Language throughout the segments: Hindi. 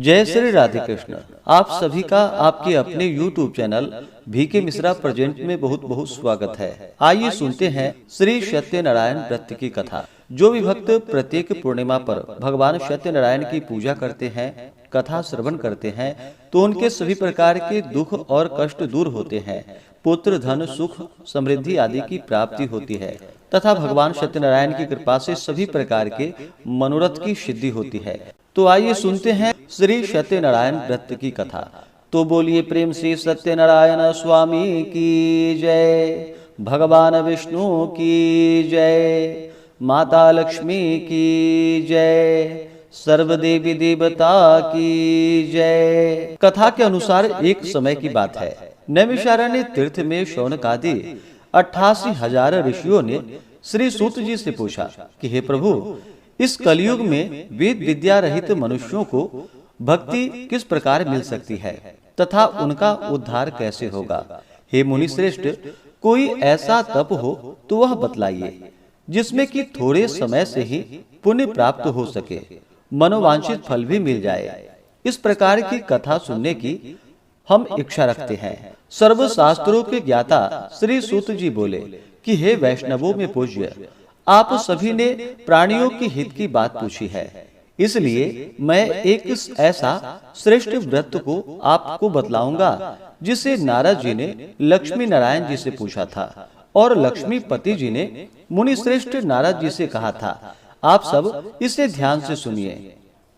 जय श्री राधे कृष्ण। आप सभी का आपके अपने YouTube channel VK Mishra present में बहुत बहुत स्वागत है। आइए सुनते हैं श्री सत्यनारायण व्रत की कथा। जो भी भक्त प्रत्येक पूर्णिमा पर भगवान सत्यनारायण की पूजा करते हैं, कथा श्रवण करते हैं, तो उनके सभी प्रकार के दुख और कष्ट दूर होते हैं। पुत्र, धन, सुख, समृद्धि आदि की प्राप्ति होती है तथा भगवान सत्यनारायण की कृपा से सभी प्रकार के मनोरथ की सिद्धि होती है। तो आइए सुनते हैं श्री सत्यनारायण व्रत की कथा। तो बोलिए प्रेम से सत्यनारायण स्वामी की जय, भगवान विष्णु की जय, माता लक्ष्मी की जय, सर्व देवी देवता की जय। कथा के अनुसार एक समय की बात है। नैमिषारण्य तीर्थ में शौनकादि 88,000 ऋषियों ने श्री सूत जी से पूछा कि हे प्रभु, इस कलयुग में वेद विद्या रहित मनुष्यों को भक्ति किस प्रकार मिल सकती है तथा उनका उद्धार कैसे होगा। हे मुनि श्रेष्ठ, कोई ऐसा तप हो तो वह बतलाइए जिसमें कि थोड़े समय से ही पुण्य प्राप्त हो सके, मनोवांछित फल भी मिल जाए। इस प्रकार की कथा सुनने की हम इच्छा रखते हैं। सर्व शास्त्रों के ज्ञाता श्री सूत जी बोले कि हे वैष्णवों में पूज्य, आप सभी ने प्राणियों की हित की बात पूछी है, इसलिए मैं एक ऐसा श्रेष्ठ व्रत को आपको बतलाऊंगा जिसे नारद जी ने लक्ष्मी नारायण जी से पूछा था और लक्ष्मी पति जी ने मुनि श्रेष्ठ नारद जी से कहा था। आप सब इसे ध्यान से सुनिए।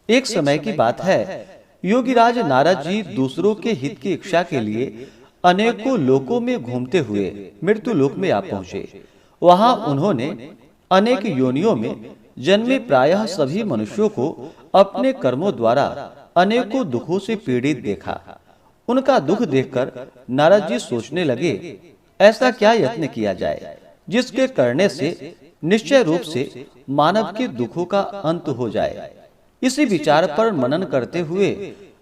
एक समय की बात है, योगीराज नारद जी दूसरों के हित की इच्छा के लिए अनेकों लोकों में घूमते हुए मृत्यु लोक में आ पहुंचे। वहां उन्होंने अनेक योनियों में जन्मे प्रायः सभी मनुष्यों को अपने कर्मों द्वारा अनेकों दुखों से पीड़ित देखा। उनका दुख देखकर नारद जी सोचने लगे, ऐसा क्या यत्न किया जाए जिसके करने से निश्चय रूप से मानव के दुखों का अंत हो जाए। इसी विचार पर मनन करते हुए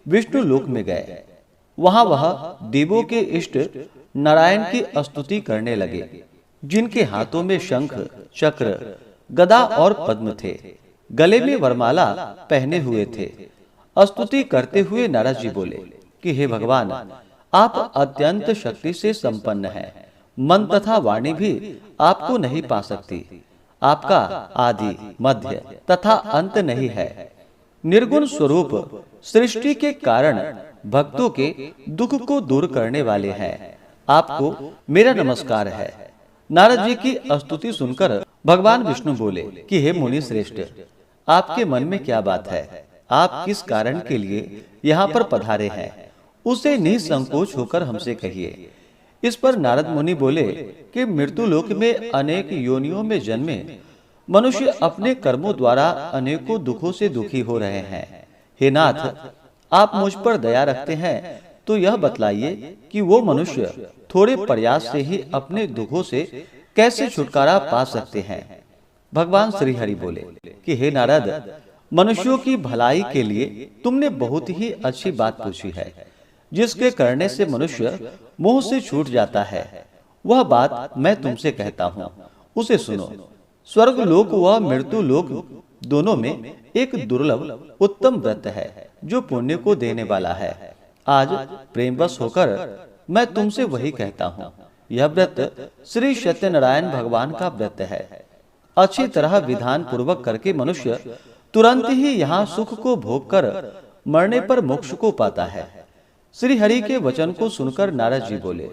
विष्णु लोक में गए। वहां वह देवों के इष्ट नारायण की स्तुति करने लगे, जिनके हाथों में शंख, चक्र, गदा और पद्म थे, गले में वरमाला पहने हुए थे। स्तुति करते हुए नारद जी बोले कि हे भगवान, आप अत्यंत शक्ति से संपन्न हैं। मन तथा वाणी भी आपको नहीं पा सकती। आपका आदि, मध्य तथा अंत नहीं है। निर्गुण स्वरूप सृष्टि के कारण भक्तों के दुख को दूर करने वाले हैं। आपको मेरा नमस्कार है। नारद जी की स्तुति सुनकर भगवान विष्णु बोले कि हे मुनि श्रेष्ठ, आपके मन में क्या बात है? आप किस कारण के लिए यहाँ पर पधारे हैं, उसे निसंकोच होकर हमसे कहिए। इस पर नारद मुनि बोले कि मृत्यु लोक में अनेक योनियों में जन्मे मनुष्य अपने कर्मों द्वारा अनेकों दुखों से दुखी हो रहे हैं। हे नाथ, आप मुझ पर दया रखते हैं तो यह बतलाइए कि वो मनुष्य थोड़े प्रयास से ही अपने दुखों से कैसे छुटकारा पा सकते हैं। भगवान श्री हरि बोले कि हे नारद, मनुष्यों की भलाई के लिए तुमने बहुत ही अच्छी बात पूछी है। जिसके करने से मनुष्य मोह से छूट जाता है, वह बात मैं तुमसे कहता हूँ, उसे सुनो। स्वर्ग लोक व मृत्यु लोक दोनों में एक दुर्लभ उत्तम व्रत है जो पुण्य को देने वाला है। आज प्रेमवश होकर मैं तुमसे वही कहता हूँ। यह व्रत श्री सत्यनारायण भगवान का व्रत है। अच्छी तरह विधान पूर्वक करके मनुष्य तुरंत ही यहाँ सुख को भोग कर मरने पर मोक्ष को पाता है। श्री हरि के वचन को सुनकर नारद जी बोले,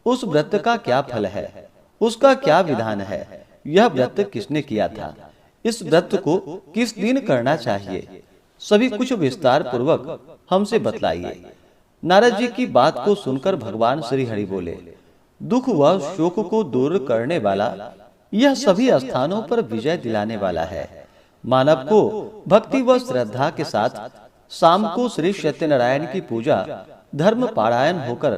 उस व्रत का क्या फल है, उसका क्या विधान है, यह व्रत किसने किया था, इस व्रत को किस दिन करना चाहिए, सभी कुछ विस्तार पूर्वक हमसे बतलाइए। नारद जी की बात को सुनकर भगवान श्री हरि बोले, दुख व शोक को दूर करने वाला, यह सभी स्थानों पर विजय दिलाने वाला है। मानव को भक्ति व श्रद्धा के साथ शाम को श्री सत्यनारायण की पूजा धर्म पारायण होकर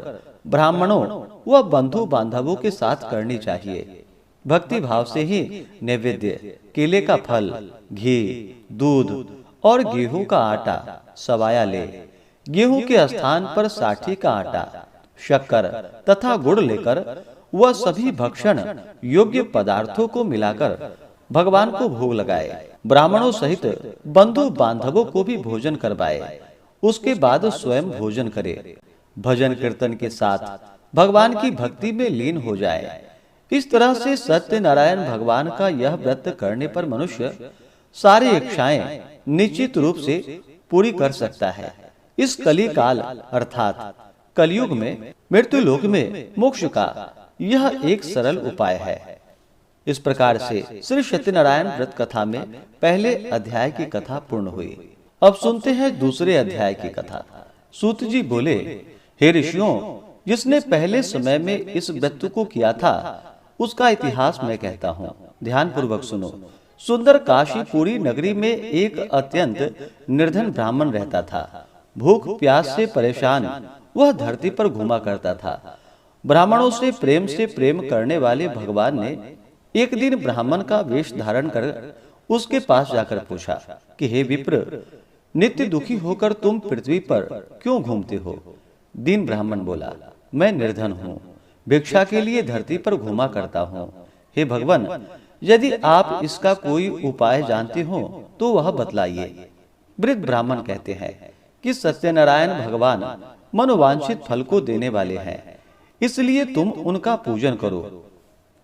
ब्राह्मणों व बंधु बांधवों के साथ करनी चाहिए। भक्ति भाव से ही नैवेद्य, केले का फल, घी, दूध और गेहूं का आटा सवाया ले। गेहूं के स्थान पर साठी का आटा, शक्कर तथा गुड़ लेकर वह सभी भक्षण योग्य पदार्थों को मिलाकर भगवान को भोग लगाए। ब्राह्मणों सहित बंधु बांधवों को भी भोजन करवाए। उसके बाद स्वयं भोजन करे, भजन कीर्तन के साथ भगवान की भक्ति में लीन हो जाए। इस तरह से सत्यनारायण भगवान का यह व्रत करने पर मनुष्य सारी इच्छाएं निश्चित रूप से पूरी कर सकता है। इस कली काल अर्थात कलयुग में मृत्यु लोक में मोक्ष का यह एक सरल उपाय है। इस प्रकार से श्री सत्यनारायण व्रत कथा में पहले अध्याय की कथा पूर्ण हुई। अब सुनते हैं दूसरे अध्याय की कथा। सूत जी बोले, हे ऋषियों, जिसने पहले समय में इस व्रत को किया था उसका इतिहास मैं कहता हूँ, ध्यान पूर्वक सुनो। सुंदर काशीपुरी नगरी में एक अत्यंत निर्धन ब्राह्मण रहता था। भूख प्यास से परेशान वह धरती पर घूमा करता था। ब्राह्मणों से प्रेम करने वाले भगवान ने एक दिन ब्राह्मण का वेश धारण कर उसके पास जाकर पूछा कि हे विप्र, नित्य दुखी होकर तुम पृथ्वी पर क्यों घूमते हो? दीन ब्राह्मण बोला, मैं निर्धन हूँ, भिक्षा के लिए धरती पर घूमा करता हूँ। हे भगवान, यदि आप इसका कोई उपाय जानते हो तो वह बतलाइए। वृद्ध ब्राह्मण कहते हैं कि सत्यनारायण भगवान मनोवांछित फल को देने वाले हैं, इसलिए तुम उनका पूजन करो।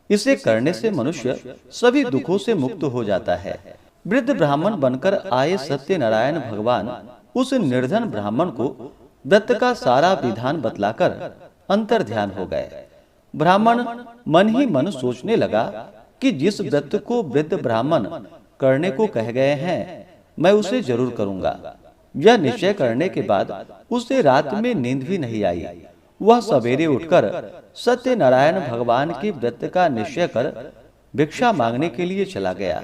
इसे करने से मनुष्य सभी दुखों से मुक्त हो जाता है। वृद्ध ब्राह्मण बनकर आए सत्यनारायण भगवान उस निर्धन ब्राह्मण को व्रत का सारा विधान बतलाकर अंतर ध्यान हो गए। ब्राह्मण मन ही मन सोचने लगा कि जिस व्रत को वृद्ध ब्राह्मण करने को कह गए हैं मैं उसे जरूर करूंगा। यह निश्चय करने के बाद उसे रात में नींद भी नहीं आई। वह सवेरे उठकर सत्यनारायण भगवान के व्रत का निश्चय कर भिक्षा मांगने के लिए चला गया।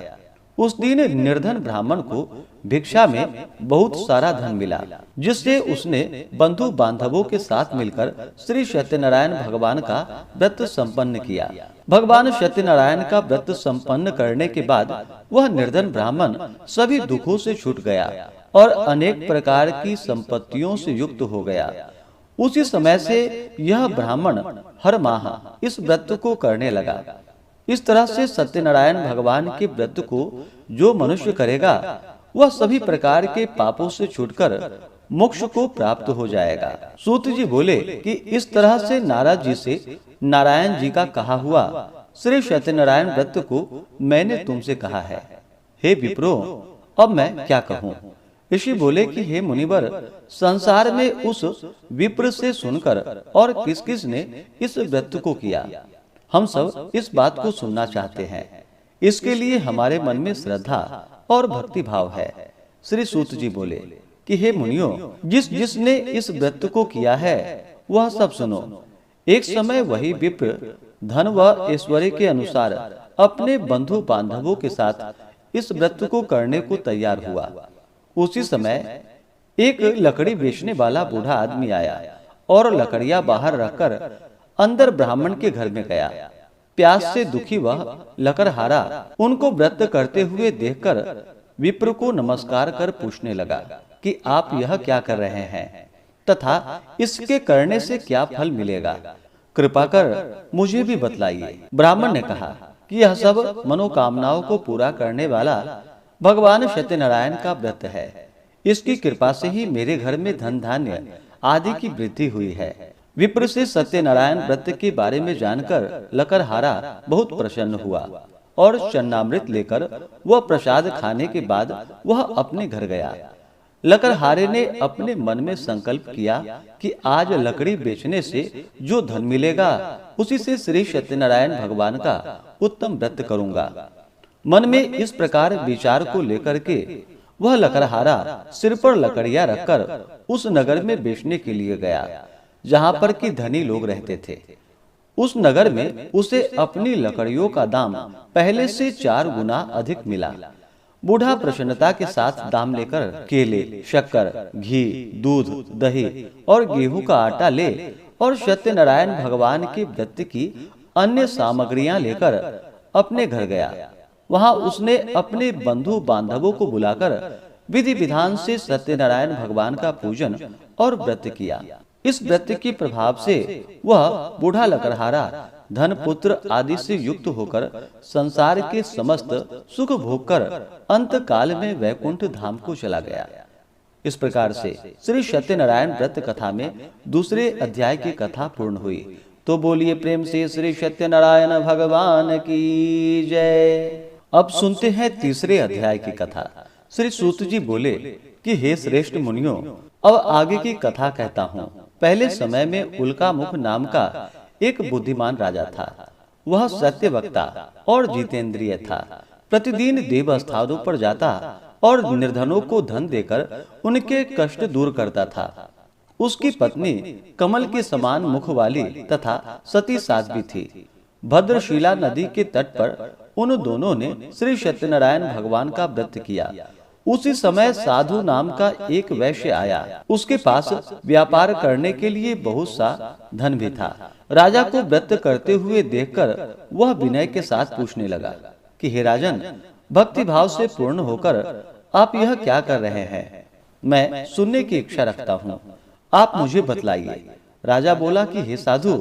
उस दिन निर्धन ब्राह्मण को भिक्षा में बहुत सारा धन मिला, जिससे उसने बंधु बांधवों के साथ मिलकर श्री सत्यनारायण भगवान का व्रत संपन्न किया। भगवान सत्यनारायण का व्रत संपन्न करने के बाद वह निर्धन ब्राह्मण सभी दुखों से छूट गया और अनेक प्रकार की संपत्तियों से युक्त हो गया। उसी समय से यह ब्राह्मण हर माह इस व्रत को करने लगा। इस तरह से सत्यनारायण भगवान के व्रत को जो मनुष्य करेगा वह सभी प्रकार के पापों से छूटकर मोक्ष को प्राप्त हो जाएगा। सूत जी बोले कि इस तरह से नारद जी से नारायण जी का कहा हुआ श्री सत्यनारायण व्रत को मैंने तुमसे कहा है। हे विप्रो, अब मैं क्या कहूँ? ऋषि बोले कि हे मुनिवर, संसार में उस विप्र से सुनकर और किस किस ने इस व्रत को किया, हम सब इस बात को सुनना चाहते हैं। इसके लिए हमारे मन में श्रद्धा और भक्ति भाव है। श्री सूत जी बोले कि हे मुनियों, जिसने इस व्रत को किया है वह सब सुनो। एक समय वही विप्र धन व ऐश्वर्य के अनुसार अपने बंधु बांधवों के साथ इस व्रत को करने को तैयार हुआ। उसी समय एक लकड़ी बेचने वाला बूढ़ा आदमी आया और लकड़ियां बाहर रखकर अंदर ब्राह्मण के घर में गया। प्यास से दुखी वह लकड़हारा उनको व्रत करते हुए देखकर विप्र को नमस्कार कर पूछने लगा कि आप यह क्या कर रहे हैं तथा इसके करने से क्या फल मिलेगा, कृपा कर मुझे भी बतलाइए। ब्राह्मण ने कहा कि यह सब मनोकामनाओं को पूरा करने वाला भगवान सत्यनारायण का व्रत है। इसकी कृपा से ही मेरे घर में धन धान्य आदि की वृद्धि हुई है। विप्र से सत्यनारायण व्रत के बारे में जानकर लकड़हारा बहुत प्रसन्न हुआ और चन्नामृत लेकर वह प्रसाद खाने के बाद वह अपने घर गया। लकड़हारे ने अपने मन में संकल्प किया कि आज लकड़ी बेचने से जो धन मिलेगा उसी से श्री सत्यनारायण भगवान का उत्तम व्रत करूंगा। मन में इस प्रकार विचार को लेकर के वह लकड़हारा सिर पर लकड़ियां रखकर उस नगर में बेचने के लिए गया जहां पर कि धनी लोग रहते थे। उस नगर में उसे अपनी लकड़ियों का दाम पहले से 4 गुना अधिक मिला। बूढ़ा प्रसन्नता के साथ दाम लेकर केले, शक्कर, घी, दूध, दही और गेहूं का आटा ले और सत्यनारायण भगवान के व्रत की अन्य सामग्रियां लेकर अपने घर गया। वहां उसने अपने बंधु बांधवों को बुलाकर विधि विधान से सत्यनारायण भगवान का पूजन और व्रत किया। इस व्रत के प्रभाव से वह बूढ़ा लकड़हारा धन पुत्र आदि से युक्त होकर संसार के समस्त सुख भोग कर अंत काल में वैकुंठ धाम को चला गया। इस प्रकार से श्री सत्यनारायण व्रत कथा में दूसरे अध्याय की कथा पूर्ण हुई। तो बोलिए प्रेम से श्री सत्यनारायण भगवान की जय। अब सुनते हैं तीसरे अध्याय की कथा। श्री सूत जी बोले कि हे श्रेष्ठ मुनियों, अब आगे की कथा कहता हूँ। पहले समय में उल्कामुख नाम का एक बुद्धिमान राजा था। वह सत्यवक्ता और जितेंद्रिय था। प्रतिदिन देव स्थानों पर जाता और निर्धनों को धन देकर उनके कष्ट दूर करता था। उसकी पत्नी कमल के समान मुख वाली तथा सती साध्वी थी। भद्रशिला नदी के तट पर उन दोनों ने श्री सत्यनारायण भगवान का व्रत किया। उसी समय साधु नाम का एक वैश्य आया। उसके पास व्यापार करने के लिए बहुत सा धन भी था। राजा को व्रत करते हुए देखकर वह विनय के साथ पूछने लगा कि हे राजन, भक्ति भाव से पूर्ण होकर आप यह क्या कर रहे हैं? मैं सुनने की इच्छा रखता हूँ, आप मुझे बतलाइए। राजा बोला कि हे साधु,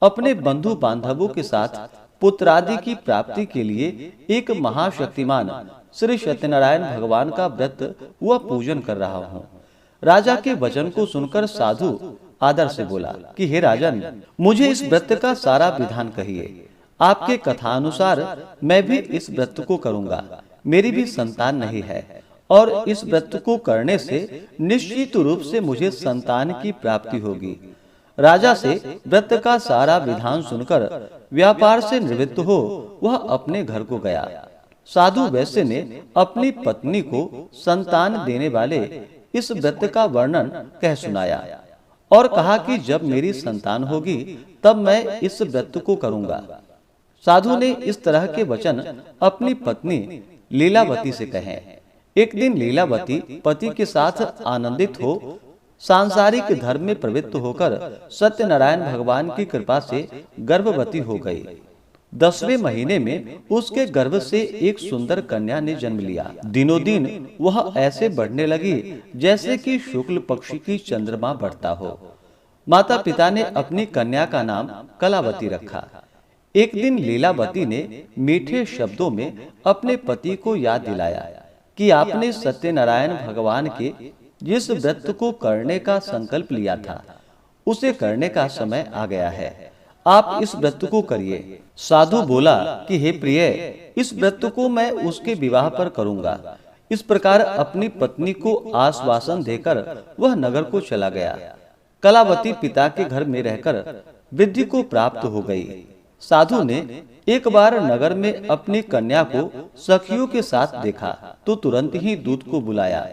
अपने बंधु बांधवों के साथ पुत्रादि की प्राप्ति के लिए एक महाशक्तिमान श्री सत्यनारायण भगवान का व्रत व पूजन कर रहा हूँ। राजा के वचन को सुनकर साधु आदर से बोला कि हे राजन, मुझे इस व्रत का सारा विधान कहिए। आपके कथानुसार मैं भी इस व्रत को करूँगा। मेरी भी संतान नहीं है और इस व्रत को करने से निश्चित रूप से मुझे संतान की प्राप्ति होगी। राजा से व्रत का सारा विधान सुनकर व्यापार से निवृत्त हो वह अपने घर को गया। साधु वैश्य ने अपनी पत्नी को संतान देने वाले इस व्रत का वर्णन कह सुनाया और कहा कि जब मेरी संतान होगी तब मैं इस व्रत को करूंगा। साधु ने इस तरह के वचन अपनी पत्नी लीलावती से कहे। एक दिन लीलावती पति के साथ आनंदित हो सांसारिक धर्म में प्रवृत्त होकर सत्यनारायण भगवान की कृपा से गर्भवती हो गई। 10वें महीने में उसके गर्भ से एक सुंदर कन्या ने जन्म लिया। दिनों दिन वह ऐसे बढ़ने लगी जैसे कि शुक्ल पक्ष की चंद्रमा बढ़ता हो। माता पिता ने अपनी कन्या का नाम कलावती रखा। एक दिन लीलावती ने मीठे शब्दों में अपने पति को याद दिलाया कि आपने सत्यनारायण भगवान के जिस व्रत को करने का संकल्प लिया था उसे करने का समय आ गया है। आप इस व्रत को करिए। साधु बोला कि हे प्रिय, इस व्रत को मैं उसके विवाह पर करूंगा। इस प्रकार अपनी पत्नी को आश्वासन देकर वह नगर को चला गया। कलावती पिता के घर में रहकर वृद्धि को प्राप्त हो गई। साधु ने एक बार नगर में अपनी कन्या को सखियों के साथ देखा तो तुरंत ही दूत को बुलाया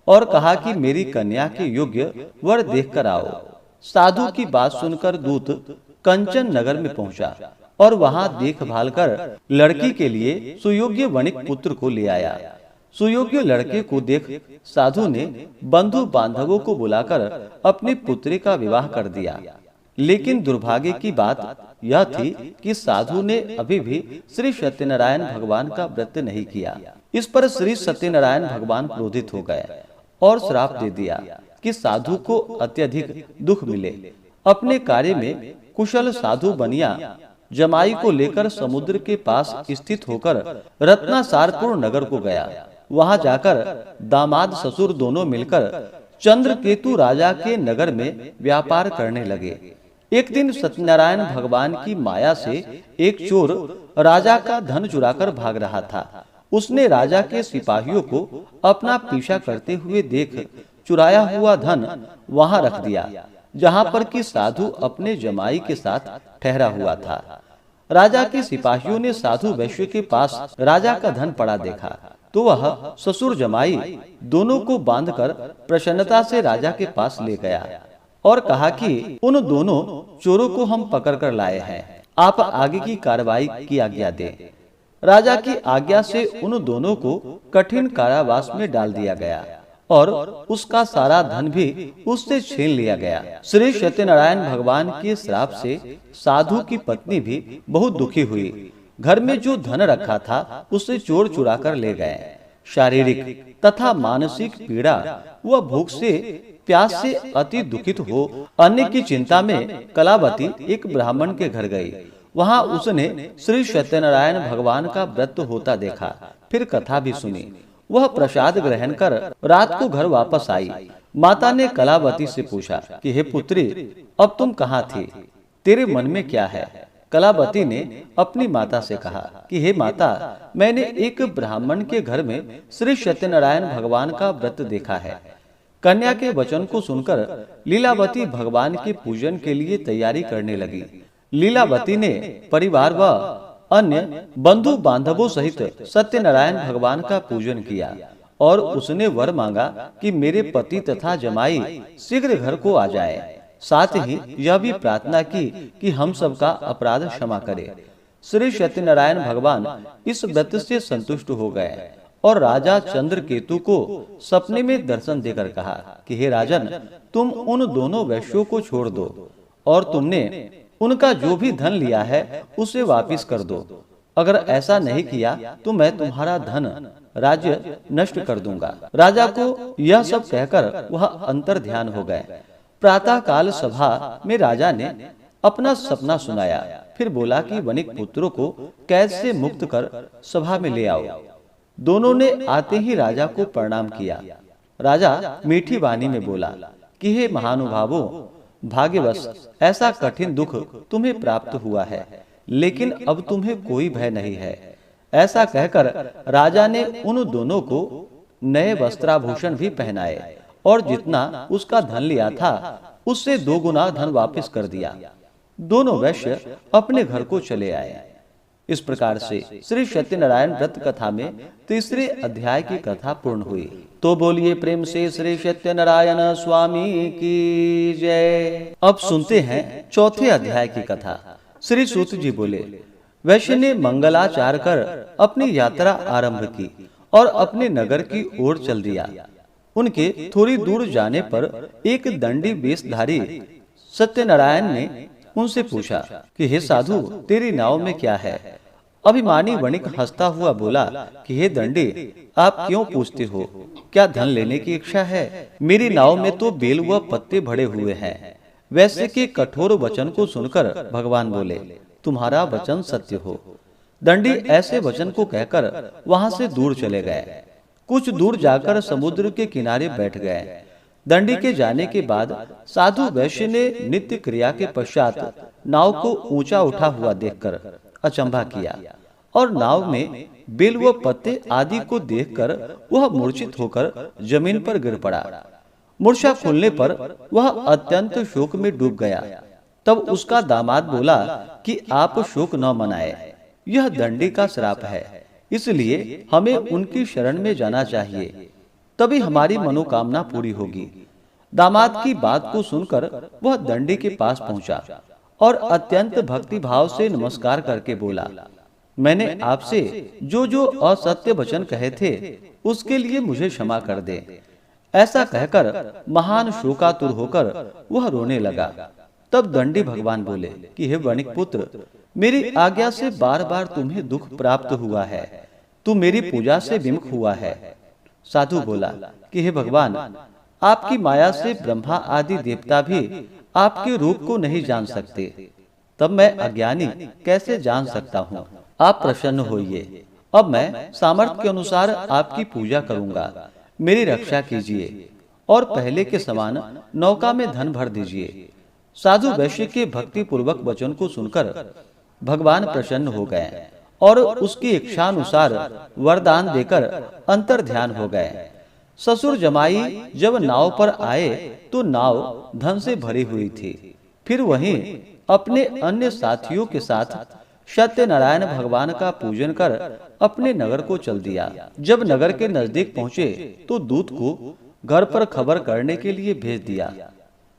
और कहा कि मेरी कन्या के योग्य वर देखकर आओ। साधु की बात सुनकर दूत कंचन नगर में पहुंचा और वहां देखभाल कर लड़की के लिए सुयोग्य वणिक पुत्र को ले आया। सुयोग्य लड़के को देख साधु ने बंधु बांधवों को बुलाकर अपनी पुत्री का विवाह कर दिया। लेकिन दुर्भाग्य की बात यह थी कि साधु ने अभी भी श्री सत्यनारायण भगवान का व्रत नहीं किया। इस पर श्री सत्यनारायण भगवान क्रोधित हो गए और श्राप दे दिया कि साधु को अत्यधिक दुख मिले। अपने कार्य में कुशल साधु बनिया जमाई को लेकर समुद्र के पास स्थित होकर रत्नासारपुर नगर को गया। वहां जाकर दामाद ससुर दोनों मिलकर चंद्रकेतु राजा के नगर में व्यापार करने लगे। एक दिन सत्यनारायण भगवान की माया से एक चोर राजा का धन चुराकर भाग रहा था। उसने राजा के सिपाहियों को अपना पीछा करते हुए देख चुराया हुआ धन वहां रख दिया जहां पर कि साधु अपने जमाई के साथ ठहरा हुआ था। राजा के सिपाहियों ने साधु वैश्य के पास राजा का धन पड़ा देखा तो वह ससुर जमाई दोनों को बांधकर प्रसन्नता से राजा के पास ले गया और कहा कि उन दोनों चोरों को हम पकड़कर लाए हैं, आप आगे की कार्रवाई की आज्ञा दें। राजा की आज्ञा से उन दोनों को कठिन कारावास में डाल दिया गया और उसका सारा धन भी उससे छीन लिया गया। श्री सत्यनारायण भगवान के श्राप से साधु की पत्नी भी बहुत दुखी हुई। घर में जो धन रखा था उसे चोर चुरा कर ले गए। शारीरिक तथा मानसिक पीड़ा व भूख से प्यास से अति दुखित हो अन्य की चिंता में कलावती एक ब्राह्मण के घर गई। वहां उसने श्री सत्यनारायण भगवान का व्रत होता देखा, फिर कथा भी सुनी। वह प्रसाद ग्रहण कर रात को घर वापस आई। माता ने कलावती से पूछा कि हे पुत्री, अब तुम कहाँ थी, तेरे मन में क्या है? कलावती ने अपनी माता से कहा कि हे माता, मैंने एक ब्राह्मण के घर में श्री सत्यनारायण भगवान का व्रत देखा है। कन्या के वचन को सुनकर लीलावती भगवान के पूजन के लिए तैयारी करने लगी। लीलावती ने परिवार व अन्य बंधु बांधवों सहित सत्यनारायण भगवान का पूजन किया और उसने वर मांगा कि मेरे पति तथा जमाई शीघ्र घर को आ जाए। साथ ही यह भी प्रार्थना की कि हम सबका अपराध क्षमा करे। श्री सत्यनारायण भगवान इस व्रत से संतुष्ट हो गए और राजा चंद्रकेतु को सपने में दर्शन देकर कहा कि हे राजन, तुम उन दोनों वैश्यों को छोड़ दो और तुमने उनका जो भी धन लिया है उसे वापिस कर दो। अगर ऐसा नहीं किया तो मैं तुम्हारा धन राज्य नष्ट कर दूंगा। राजा को यह सब कहकर वह अंतर ध्यान हो गए। प्रातः काल सभा में राजा ने अपना सपना सुनाया, फिर बोला कि वणिक पुत्रों को कैद से मुक्त कर सभा में ले आओ। दोनों ने आते ही राजा को प्रणाम किया। राजा मीठी वाणी में बोला कि हे महानुभावों, भाग्यवश ऐसा कठिन दुख तुम्हें प्राप्त हुआ है, लेकिन अब तुम्हें कोई भय नहीं है। ऐसा कहकर राजा ने उन दोनों को नए वस्त्राभूषण भी पहनाए और जितना उसका धन लिया था उससे 2 गुना धन वापस कर दिया। दोनों वैश्य अपने घर को चले आए। इस प्रकार से श्री सत्यनारायण व्रत कथा में तीसरे अध्याय की कथा पूर्ण हुई। तो बोलिए प्रेम से श्री सत्यनारायण स्वामी की जय। अब सुनते हैं चौथे अध्याय की कथा। श्री सूत जी बोले, वैश्य ने मंगलाचार कर अपनी यात्रा आरंभ की और अपने नगर की ओर चल दिया। उनके थोड़ी दूर जाने पर एक दंडी वेशधारी सत्यनारायण ने उनसे पूछा कि हे साधु, तेरी नाव में क्या है? अभिमानी वणिक हंसता हुआ बोला कि हे दंडी, आप क्यों पूछते हो? क्या धन लेने की इच्छा है? मेरी नाव में तो बेल व पत्ते भरे हुए हैं। वैश्य के कठोर वचन को सुनकर भगवान बोले, तुम्हारा वचन सत्य हो। दंडी ऐसे वचन को कहकर वहां से दूर चले गए। कुछ दूर जाकर समुद्र के किनारे बैठ गए। दंडी के जाने के बाद साधु वैश्य ने नित्य क्रिया के पश्चात नाव को ऊंचा उठा हुआ देखकर अचंभा किया और नाव में बेल व पत्ते आदि को देखकर वह मूर्छित होकर जमीन पर गिर पड़ा। मूर्छा खुलने पर वह अत्यंत शोक में डूब गया। तब उसका दामाद बोला कि आप शोक न मनाए, यह दंडी का श्राप है, इसलिए हमें उनकी शरण में जाना चाहिए, तभी हमारी मनोकामना पूरी होगी। दामाद की बात को सुनकर वह दंडी के पास पहुंचा और अत्यंत भक्ति भाव से नमस्कार करके बोला, मैंने आपसे जो जो असत्य वचन कहे थे उसके लिए मुझे क्षमा कर दे। ऐसा कहकर महान शोकातुर होकर वह रोने लगा। तब दंडी भगवान बोले कि हे वणिक पुत्र, मेरी आज्ञा से बार बार तुम्हें दुख प्राप्त हुआ है, तू मेरी पूजा से विमुख हुआ है। साधु बोला कि हे भगवान, आपकी माया से ब्रह्मा आदि देवता भी आपके रूप को नहीं जान सकते, तब मैं अज्ञानी कैसे जान सकता हूँ? आप प्रसन्न होइए। अब मैं सामर्थ्य के अनुसार आपकी पूजा करूंगा, मेरी रक्षा कीजिए और पहले के समान नौका में धन भर दीजिए। साधु वैश्य के भक्ति पूर्वक वचन को सुनकर भगवान प्रसन्न हो गए और उसकी इच्छानुसार वरदान देकर अंतर ध्यान हो गए। ससुर जमाई जब नाव पर आए तो नाव धन से भरी हुई थी। फिर वहीं अपने अन्य साथियों के साथ सत्यनारायण भगवान का पूजन कर अपने नगर को चल दिया। जब नगर के नजदीक पहुँचे तो दूत को घर पर खबर करने के लिए भेज दिया।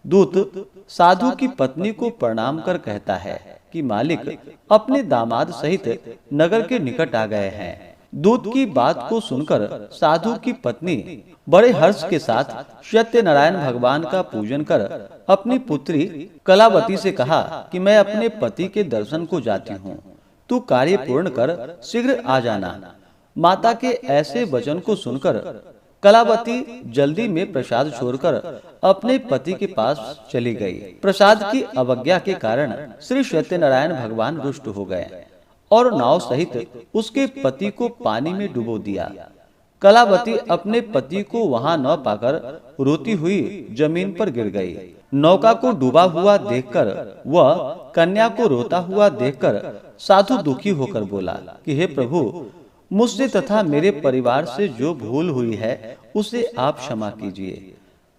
दूत साधु की पत्नी को प्रणाम कर कहता है कि मालिक अपने दामाद सहित नगर के निकट आ गए हैं। दूत की बात को सुनकर साधु की पत्नी बड़े हर्ष के साथ सत्यनारायण भगवान का पूजन कर अपनी पुत्री कलावती से कहा कि मैं अपने पति के दर्शन को जाती हूँ, तू कार्य पूर्ण कर शीघ्र आ जाना। माता के ऐसे वचन को सुनकर कलावती जल्दी में प्रसाद छोड़कर अपने पति के पास चली गई। प्रसाद की अवज्ञा के कारण श्री सत्यनारायण भगवान रुष्ट हो गए और नाव सहित उसके पति को पानी में डुबो दिया। कलावती अपने पति को वहां न पाकर रोती हुई जमीन पर गिर गई। नौका को डूबा हुआ देखकर वह कन्या को रोता हुआ देखकर साधु दुखी होकर बोला कि हे प्रभु, मुझसे तथा मेरे परिवार से जो भूल हुई है उसे आप क्षमा कीजिए।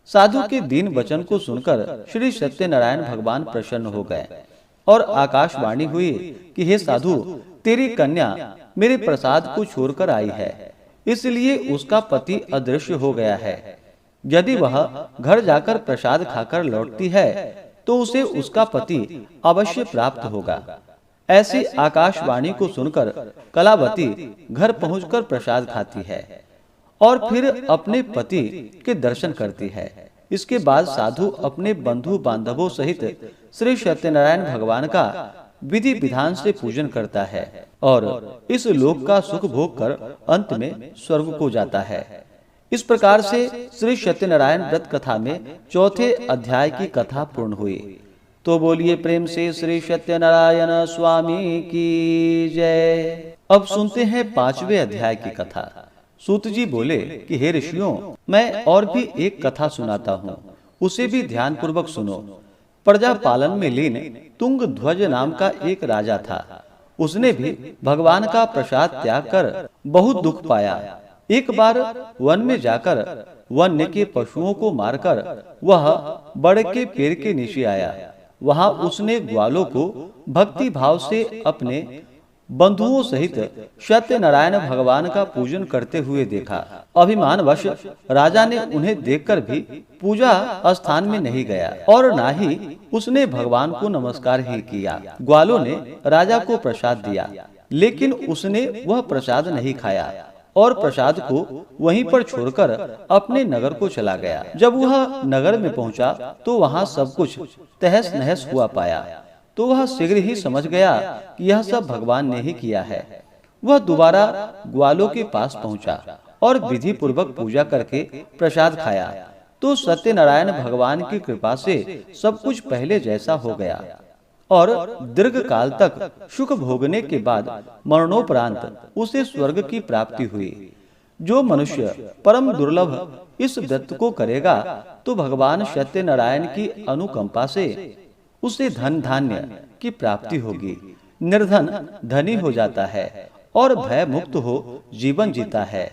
साधु के दीन वचन को सुनकर श्री सत्यनारायण भगवान प्रसन्न हो गए और आकाशवाणी हुई कि हे साधु, तेरी कन्या मेरे प्रसाद को छोड़कर आई है, इसलिए उसका पति अदृश्य हो गया है। यदि वह घर जाकर प्रसाद खाकर लौटती है तो उसे उसका पति अवश्य प्राप्त होगा। ऐसी आकाशवाणी को सुनकर कलावती घर पहुंचकर प्रसाद खाती है और फिर अपने पति के दर्शन करती है। इसके बाद साधु अपने बंधु बांधवों सहित श्री सत्यनारायण भगवान का विधि विधान से पूजन करता है और इस लोक का सुख भोग कर अंत में स्वर्ग को जाता है। इस प्रकार से श्री सत्यनारायण व्रत कथा में चौथे अध्याय की कथा पूर्ण हुई। तो बोलिए प्रेम से श्री सत्यनारायण स्वामी की जय। अब सुनते हैं पांचवें अध्याय की कथा। सूत जी बोले कि हे ऋषियों, मैं और भी एक कथा सुनाता हूँ, उसे भी ध्यान पूर्वक सुनो। प्रजा पालन में लीन तुंग ध्वज नाम का एक राजा था। उसने भी भगवान का प्रसाद त्याग कर बहुत दुख पाया। एक बार वन में जाकर वन्य के पशुओं को मारकर वह बड़ के पेड़ के नीचे आया। वहां उसने ग्वालों को भक्ति भाव से अपने बंधुओं सहित सत्यनारायण भगवान का पूजन करते हुए देखा। अभिमानवश राजा ने उन्हें देखकर भी पूजा स्थान में नहीं गया और ना ही उसने भगवान को नमस्कार ही किया। ग्वालों ने राजा को प्रसाद दिया, लेकिन उसने वह प्रसाद नहीं खाया और प्रसाद को वहीं पर छोड़कर अपने नगर को चला गया। जब वह नगर में पहुंचा तो वहां सब कुछ तहस नहस हुआ पाया, तो वह शीघ्र ही समझ गया कि यह सब भगवान ने ही किया है। वह दोबारा ग्वालों के पास पहुंचा और विधि पूर्वक पूजा करके प्रसाद खाया तो सत्यनारायण भगवान की कृपा से सब कुछ पहले जैसा हो गया और दीर्घ काल तक सुख भोगने के बाद मरणोपरांत उसे स्वर्ग की प्राप्ति हुई। जो मनुष्य परम दुर्लभ इस व्रत को करेगा तो भगवान सत्यनारायण की अनुकंपा से उसे धन धान्य की प्राप्ति होगी। निर्धन धनी हो जाता है और भय मुक्त हो जीवन जीता है।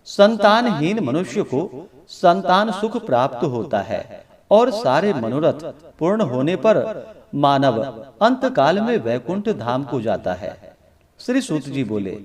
संतानहीन मनुष्य को संतान सुख प्राप्त होता है और सारे मनोरथ पूर्ण होने पर मानव अंत काल में वैकुंठ धाम को जाता है। श्री सूत जी बोले,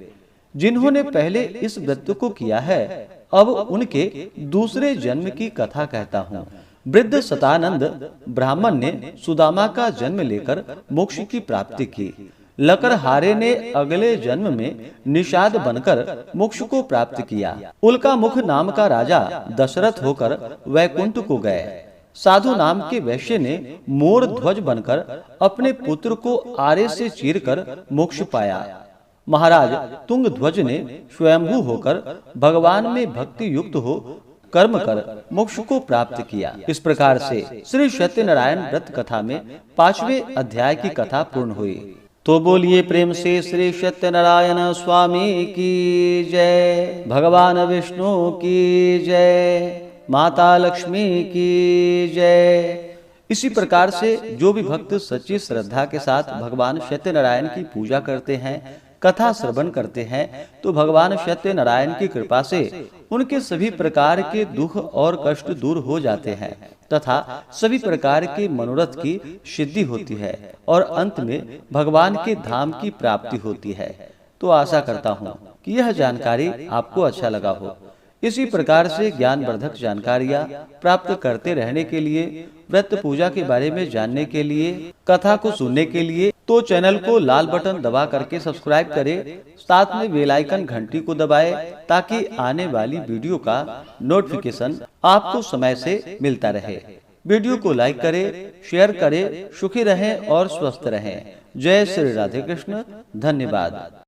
जिन्होंने पहले इस व्रत को किया है अब उनके दूसरे जन्म की कथा कहता हूँ। वृद्ध सतानंद ब्राह्मण ने सुदामा का जन्म लेकर मोक्ष की प्राप्ति की। लकड़हारे ने अगले जन्म में निषाद बनकर मोक्ष को प्राप्त किया। उल्का मुख नाम का राजा दशरथ होकर वैकुंठ को गए। साधु नाम के वैश्य ने मोर ध्वज बनकर अपने पुत्र को आरे से चीरकर मोक्ष पाया। महाराज तुंग ध्वज ने स्वयंभू होकर भगवान में भक्ति युक्त हो कर्म कर मोक्ष को प्राप्त किया। इस प्रकार से श्री सत्यनारायण व्रत कथा में पांचवें अध्याय की कथा पूर्ण हुई। तो बोलिए प्रेम से श्री सत्यनारायण स्वामी की जय। भगवान विष्णु की जय। माता लक्ष्मी की जय। इसी प्रकार से जो भी भक्त सच्ची श्रद्धा के साथ भगवान सत्यनारायण की पूजा करते हैं, कथा श्रवण करते हैं, तो भगवान सत्यनारायण की कृपा से उनके सभी प्रकार के दुख और कष्ट दूर हो जाते हैं तथा सभी प्रकार के मनोरथ की सिद्धि होती है और अंत में भगवान के धाम की प्राप्ति होती है। तो आशा करता हूँ कि यह जानकारी आपको अच्छा लगा हो। इसी प्रकार से ज्ञानवर्धक जानकारियाँ प्राप्त करते रहने के लिए, व्रत पूजा के बारे में जानने के लिए, कथा को सुनने के लिए तो चैनल को लाल बटन दबा करके सब्सक्राइब करें, साथ में बेल आइकन घंटी को दबाएं ताकि आने वाली वीडियो का नोटिफिकेशन आपको समय से मिलता रहे। वीडियो को लाइक करें, शेयर करें। सुखी रहें और स्वस्थ रहें। जय श्री राधे कृष्ण। धन्यवाद।